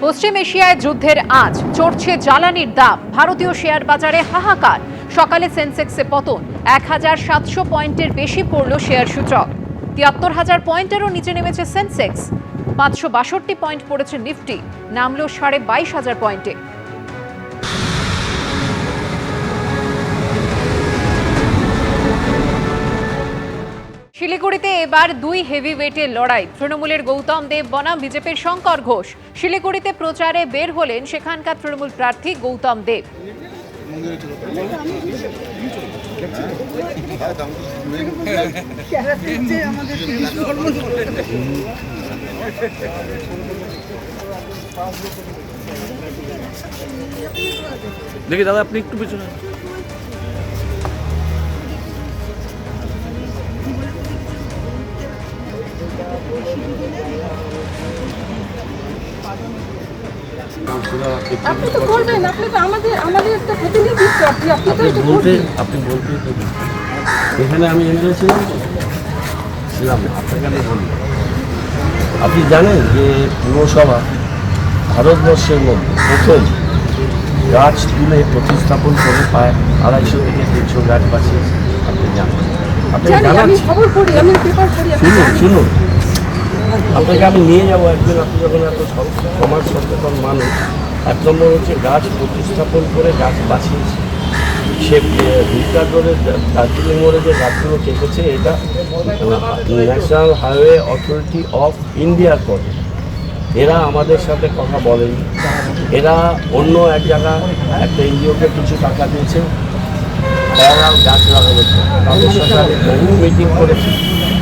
পশ্চিম এশিয়ায় যুদ্ধের আঁচ, চড়ছে জ্বালানির দাম, ভারতীয় শেয়ার বাজারে হাহাকার। সকালে সেন্সেক্সে পতন, ১,৭০০ পয়েন্টের বেশি পড়ল শেয়ার সূচক। ৭৩,০০০ পয়েন্টেরও নিচে নেমেছে সেন্সেক্স। ৫৬২ পয়েন্ট পড়েছে নিফটি, নামল ২২,৫০০ পয়েন্টে। শিলিগুড়িতে এবার দুই হেভিওয়েটের লড়াই, তৃণমূলের গৌতম দেব বনাম বিজেপির শঙ্কর ঘোষ। শিলিগুড়িতে প্রচারে বের হলেন সেখানকার তৃণমূল প্রার্থী গৌতম দেব। দেখি দাদা, আপনি একটু পিছনে। আপনি তো বলবেন, আপনি তো আমাদের একটা প্রতিনিধিত্ব, আপনি বলতে এখানে আমি এসেছিলাম আপনাকে আমি বলি, আপনি জানেন যে পুরসভা ভারতবর্ষের মধ্যে প্রথম গাছ তুলে প্রতিস্থাপন করে প্রায় ২৫০ থেকে ৩০০ গাছ বাঁচিয়েছে। আপনি জানেন, শুনুন, আপনাকে আমি নিয়ে যাবো একদিন। আপনি যখন এত সমাজ সচেতন মানুষ, ১ নম্বর হচ্ছে গাছ প্রতিস্থাপন করে গাছ বাঁচিয়েছে। সে ভিক্টরগড়ের দার্জিলিং মোড়ে যে গাছগুলো কেটেছে, এটা ন্যাশনাল হাইওয়ে অথরিটি অফ ইন্ডিয়ার পরে। এরা আমাদের সাথে কথা বলেনি, এরা অন্য এক জায়গায় একটা এনজিওকে কিছু টাকা দিয়েছে, তারা গাছ লাগানোর। তাদের সাথে আমি বহু মিটিং করেছি,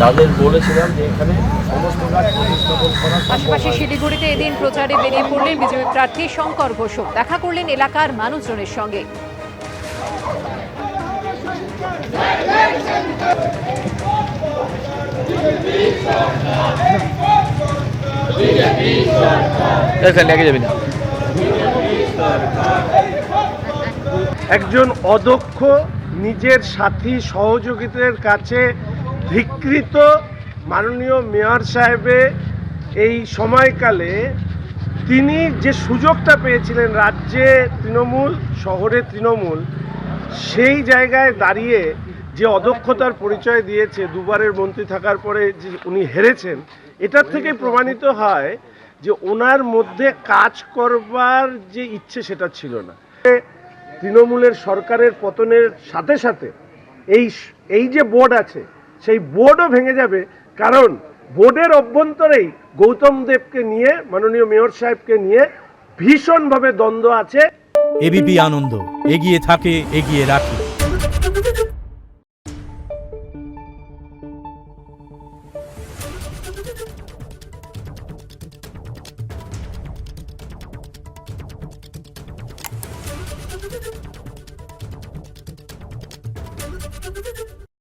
তাদের বলেছিলাম যে এখানে সমস্ত গাছ প্রতিস্থাপন করা। পাশাপাশি শিলিগুড়িতে এদিন প্রচারে বেরিয়ে পড়লেন বিজেপি প্রার্থী শঙ্কর ঘোষ। দেখা করলেন এলাকার মানুষজনের সঙ্গে। একজন অদক্ষ, নিজের সাথী সহযোগীদের কাছে ধিক্কৃত মাননীয় মেয়র সাহেবের এই সময়কালে তিনি যে সুযোগটা পেয়েছিলেন, রাজ্যে তৃণমূল, শহরে তৃণমূল, সেই জায়গায় দাঁড়িয়ে যে অদক্ষতার পরিচয় দিয়েছে, দুবারের মন্ত্রী থাকার পরে যে উনি হেরেছেন, এটার থেকে প্রমাণিত হয় যে ওনার মধ্যে কাজ করবার যে ইচ্ছে সেটা ছিল না। তৃণমূলের সরকারের পতনের সাথে সাথে এই যে বোর্ড আছে, সেই বোর্ডও ভেঙে যাবে, কারণ বোর্ডের অভ্যন্তরেই গৌতম দেবকে নিয়ে, মাননীয় মেয়র সাহেবকে নিয়ে ভীষণভাবে দ্বন্দ্ব আছে। এবিপি আনন্দ, এগিয়ে থাকে, এগিয়ে রাখে। Thank you.